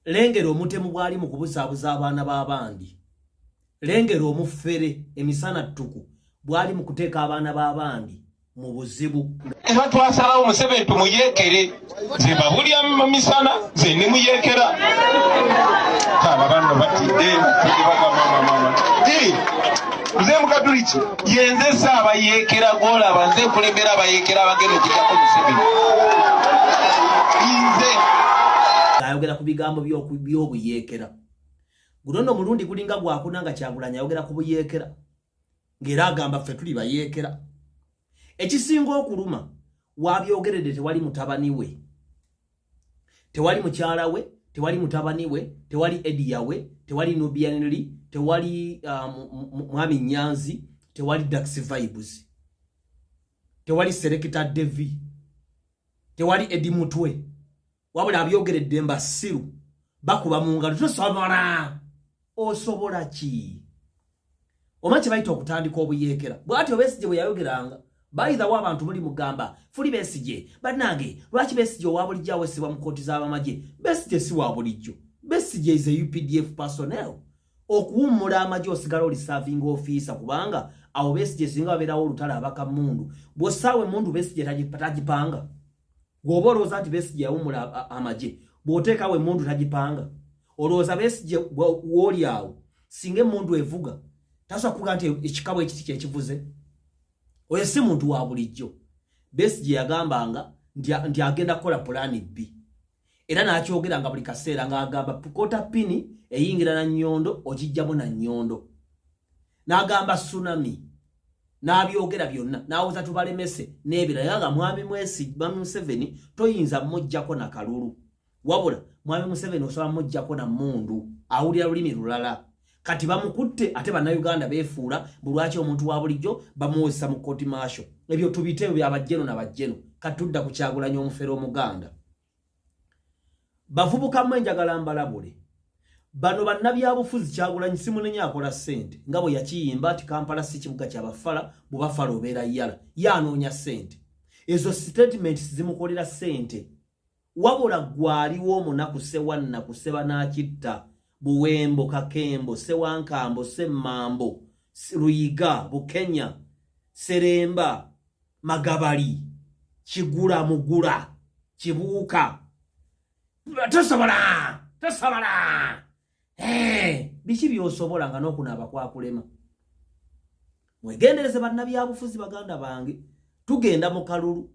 lengero omutemu bwali mu kubuzaabuza abaana b'abandi. Lengero omufere emisana ttuku bwali mu kuteeka abaana b'abandi mu buzibu. Era twasalawo Museveni tumuyeekere ze babulya mu misana ze ne muyeekera. Abana batidde mama. Nze Mukatuliki yenze saaba yeekera gw'olaba nze nkulembera abayeekera abagenda okujjako Museveni. Ayogera ku bigambo by'obuyeekera. Guno omulundi gulinga gwakuna nga Kyagulanyi ayogera ku buyeekera. Ng'era agamba ffe tuli bayeekera. Ekisinga okuluma wabyogeredde tewali mutabani we. Tewali mukyala we, tewali mutabani we, tewali Ediya we, tewali Nubianili, tewali Mwami Nyanzi, tewali Dax Vibes. Tewali Serekita Devi. Tewali Edi Mutwe. Wabula abyogeredde mbasiru bakuba mu ngalo tosobola. Osobola ki? Omanyi bayita okutandika obuyeekera. Bw'atyo Besigye bwe yayogeranga bayithawo abantu muli mugamba fuli Besigye bannange lwaki Besigye owa bulijjo awesibwa mu kkooti z'abamagye. Besigye si wa bulijjo. Besigye is a UPDF personnel. Okuwummula amagye osigala oli serving officer kubanga awo Besigye singa babeerawo olutala abaka mundu. Bw'osaawe mundu Besigye tagipanga. Gwoba olowooza nti Besigye yawummula amagye bw'oteekawo emmundu tagipanga. Olowooza Besigye w'oli awo singa emmundu evuga tasobola kuvuga nti ekikabo ekiti kyekivuze. Oyo si muntu wa bulijjo. Besigye yagambanga nti agenda kukola pulaani B. Era n'akyogeranga buli kaseera ng'agamba kota pini eyingira na Nnyondo ogijjamu na Nnyondo. N'agamba tsunami. N'abyogera byonna n'awuza tubalemese n'ebirala yaga Mwami Museveni toyinza mmujjako na kalulu. Wabula Mwami Museveni osobola mmujjako na mmundu awulira lulimi lulala. Kati bamukutte ate bannayuganda beefuula bulwaki omuntu wa bulijjo bamuwozesa mu kkooti maasho. Ebyo tubiteewo bya bajjeno na bajjeno. Katudda ku Kyagulanyi omufere omuganda. Bavubuka mmwe njagala mbalabule. Bano bannabyabufuzi Kyagulanyi simunenya akola ssente nga bwe yakiyimba ati Kampala si kibuga ky'abafala bw'abafala obeera yala yanoonya ssente. Ezo statements zimukolera ssente. Wabula gwaliwo omunaku Sewannaku Sebanakitta Buwembo Kakembo Sewankambo Semmambo Ruyiga Bukenya Seremba Magabali Kigula Mugula Kibuuka tosobola biki by'osobola nga n'okunaaba kwakulema. Mwegendereze bannabyabufuzi baganda bange tugenda mu kalulu.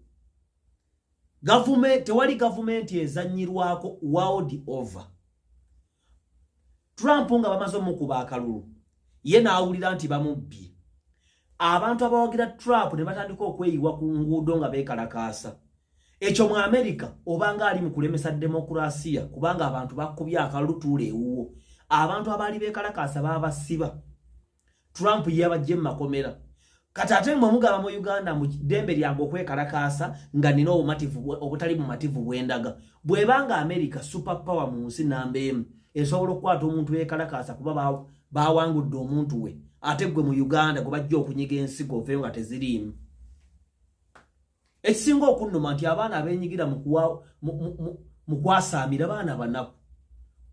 Tewali gavumenti ezannyirwako world over. Trump nga bamaze omukuba akalulu ye n'awulira nti bamubbye. Abantu abawagira Trump ne batandika okweyiwa ku nguudo nga beekalakaasa. Ekyo mu America obanga ali mu kulemesa demokrasiya kubanga abantu bakubye akalulu tuule ewuwo. Abantu abaali beekalakaasa baabasiba. Trump yabajje mu makomera. Kati ate mugaba mu Uganda mu ddembe lyange okwekalakaasa nga nina obutali bumativu bwendaga. Bwebanga America super power mu nsi namba emu esobola okukwata omuntu yeekalakaasa kuba baawangudde omuntu we. Ate gwe mu Uganda gwe bajja okunyiga ensigo oveeyo nga teziriimu. Ekisinga okunnuma nti abaana abeenyigira mu kwasaamira baana banaku.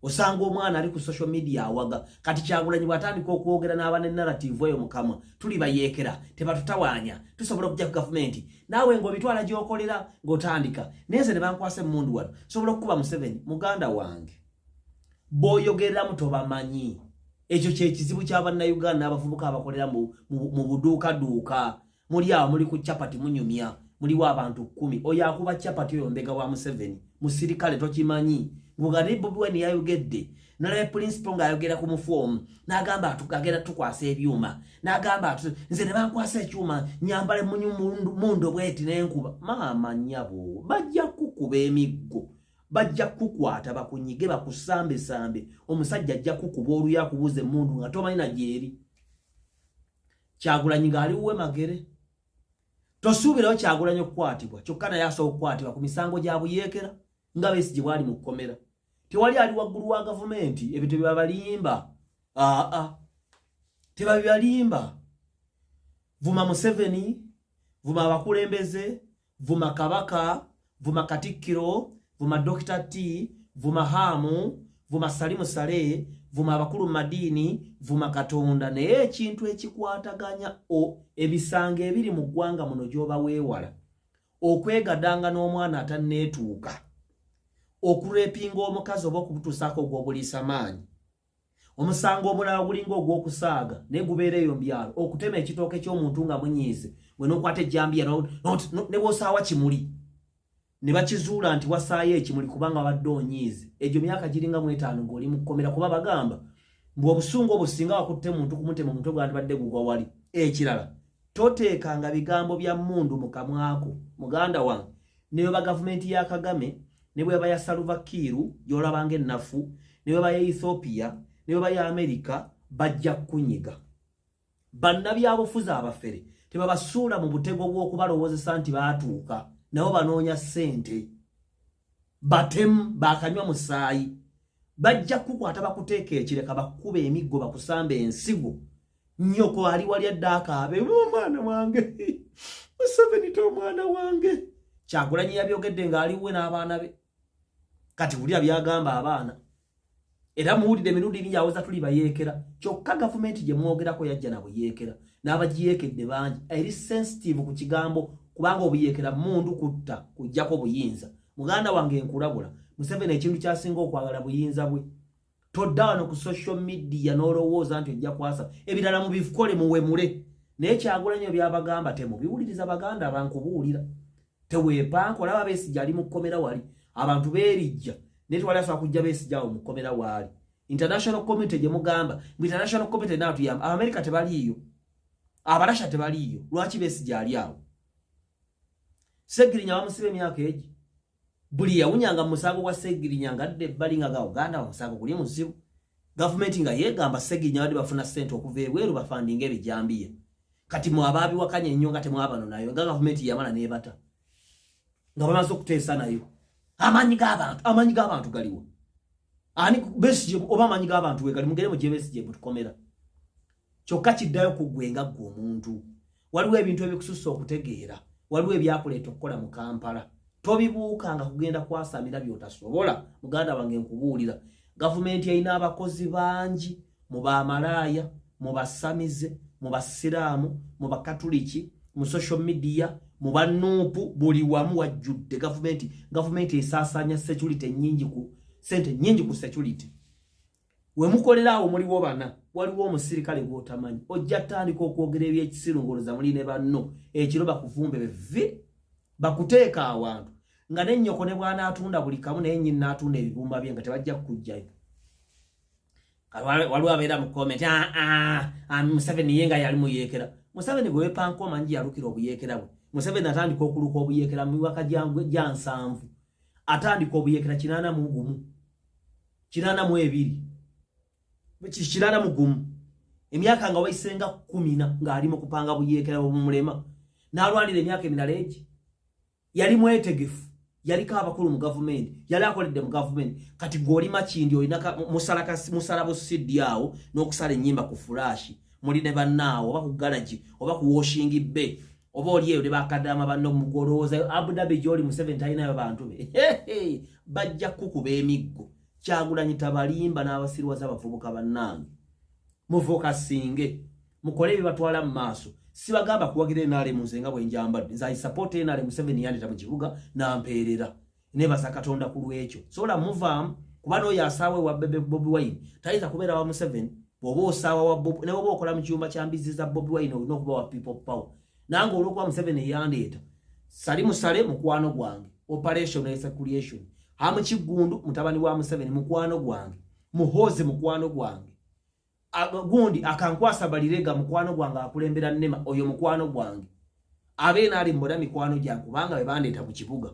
Osanga omwana ali ku social media awaga. Kati Kyagulanyi bw'atandika okwogera n'abane narrative eyo mukama tuli bayeekera tebatutawaanya tusobola okujja ku gavumenti naawe ng'obitwala gy'okolera ng'otandika neze ne bankwasa emmundu wano sobola okukuba Museveni muganda wange bw'oyogereramu tobamanyi. Ekyo kyekizibu ky'abannayuganda n'abavubuka abakolera mu buduukaduuka. Muli awo muli ku capati munyumya muliwo abantu 10 oyo akuba capati oyo mbega wa Museveni musirikale tokimanyi. Ngugari Bobi Wine yayogedde nalaye principal ng'ayogera ku mufomu n'agamba atugagera tukwasa ebyuma n'agamba nze ne bankwasa ekyuma nyambale mundu bweti n'enkuba. Maama nnyabo bajja kukuba emiggo bajja kukwata bakunyige bakusambe omusajja ajja kukuba oluya akubuze emmundu nga tomanyi na gyeri. Kyagulanyi ng'ali wuwe magere tosuubirawo Kyagulanyi okukwatibwa kyokka naye asobola okukwatibwa ku misango gya buyeekera nga Besigye bwali mu kkomera. Tewali ali waggulu wa gavumenti ebyo tebabalimba. Tebabalimba. Vuma Museveni, vuma abakulembeze, vuma Kabaka, vuma Katikkiro, vuma Dr. T, vuma Hamu, vuma Salimu Sale, vuma abakulu madini, vuma Katonda naye ekintu ekikwataganya ebisange ebiri mu ggwanga muno gyoba weewala okwegadanga n'omwana atanneetuuka okurepinga omukazi oba okubutuusaako ogw'obuliisa maanyi omusango omulala gulinga ogw'okusaaga ne gubeereyo mbyalo okutema ekitooke ky'omuntu nga munyiize bwe n'okwata ejjambiya ne bw'osaawa kimuli ne bakizuula nti wasaayo ekimuli kubanga badde onyiize egyo myaka giringa mu 5 ng'oli mu kkomera kuba bagamba mbu obusungu obusinga wakutte muntu kumutema omutwe gwandibadde gugwa wali ekirala toteekanga bigambo bya mmundu mu kamwako muganda wange ne bwe gavumenti ya Kagame ne bwe ya Salva Kiir gy'olabanga ennafu ne bwe ya Ethiopia ne bwe ya America bajja kunyiga bannabyabufuzi abafere tebabasuula mu butego bw'okubalowoozesa nti baatuuka nabo banoonya ssente batemu bakanywa musaayi bajja kukwata bakuteeka ekireka bakuba emiggo bakusamba ensigo nnyoko ali wali addakaabe omwana wange Museveni omwana wange Kyagulanyi yabyogedde ng'aliwe n'abaana be kati wulira byagamba abaana era muwulire emirundi mingi aweza tuli bayeekera kyokka gavumenti gye mwogerako yajja na buyeekera n'abagiyeekedde bangi eri sensitive ku kigambo kubanga obuyeekera mundu kutta kujjako buyinza muganda wange nkulabula Museveni ekintu kyasinga okwagala buyinza bwe todda wano ku social media n'olowooza nti ojja kwasa ebirala mu bikole muwemule naye Kyagulanyi byabagamba temubiwuliriza baganda abankubuulira teweepanka olaba Besigye ali mu kkomera wali abantu beerijja naye tewali asobola kujja Besigye awo mu kkomera waali international community gye mugamba mu international community naatuyamba America tebaliiyo Abarasha tebaliiyo lwaki Besigye ali awo Segirinya bamusiba emyaka egi buli yawunyanga mu musango gwa Segirinya ngadde ebbali nga Uganda omusango guli muzibu gavumenti nga yeegamba Segirinya badde bafuna ssente okuva ebweru bafandinga ebijambiya kati mu abaabiwakanya ennyo nga temwabano nayo nga gavumenti yamala neebata nga bamaze okuteesa nayo amaanyi g'abantu galiwo ani Besigye oba amaanyi g'abantu we gali mugere mu gye Besigye mutukomera kyokka kiddayo ku ggwe nga ggwe omuntu waliwo ebintu ebikususa okutegeera waliwo ebyakuleeta okukola mu Kampala tobibuukanga kugenda kwasamira by'otasobola muganda wange nkubuulira gavumenti erina abakozi bangi mu bamalaaya mu basamize mu basiraamu mu bakatuliki mu social media mu banuupu buli wamu wajjudde gavumenti esaasaanya security nyingi ku sente nyingi ku security we mukolera awo muliwo bana waliwo omusirikale gw'otamanyi ojja tandika okwogera ebyekisirungoloza muli ne banno ekiro bakuvumbe bevi bakuteeka awantu nga n'ennyoko ne bwana atunda buli kamu naye nnyini n'atunda ebibumba bye nga tebajja kukujjayo waliwo abeera mu comment Museveni ye nga yali muyeekera Museveni gwe weepanka omanyi yalukira obuyeekera bwe Museveni atandika okuluka obuyeekera mu miwaka gya 7 atandika obuyeekera 82 emyaka nga wayisenga 10 ng'ali mu kupanga buyeekera obumulema n'alwanira emyaka emirala egi yali mwetegefu yaliko abakulu mu gavumenti yali akoledde mu gavumenti kati gw'oli makindi olina musala busidi awo n'okusala ennyimba ku fulashi muli ne bannaawo oba ku garagi oba ku washing bay oba oli eyo ne bakadama banno mugolooza Abu Dhabi gy'oli Museveni talinayo bantu be bajja kukuba emiggo Kyagulanyi tabalimba n'abasirwaza abavubuka bannange mufokasinge mukole ebibatwala mu maaso sibagamba kuwagira NRM nzenga bwenjambadde nze support NRM Museveni yandeta mu kibuga nampeerera nebasa Katonda ku lwekyo sola muvaamu kuba n'oyo asaawe wa Bobi Wine tayinza kubeera wa Museveni bw'oba osaawa wa Bobi ne bw'oba okola mu kiyumba kya mbizi za Bobi Wine olina okuba wa people power nange olw'okuba Museveni yandeeta Salimu Sale mukwano gwange operation execution hamu Kigundu mutabani wa Museveni mukwano gwange Muhozi mukwano gwange gundi akankwasa Balirega mukwano gwange akulembera Nnema oyo mukwano gwange abeena ali mboda mikwano gyange kubanga be bandeeta mu kibuga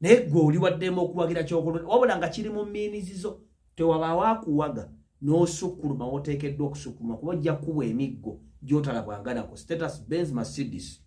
naye gwe oli waddemu okuwagira ky'okolona wabula nga kiri mu miinizizo tewaba waakuwaga n'osukkuluma woteekeddwa okusukkuluma kuba ojja kuba emiggo gy'otalabwanganako status Benz Mercedes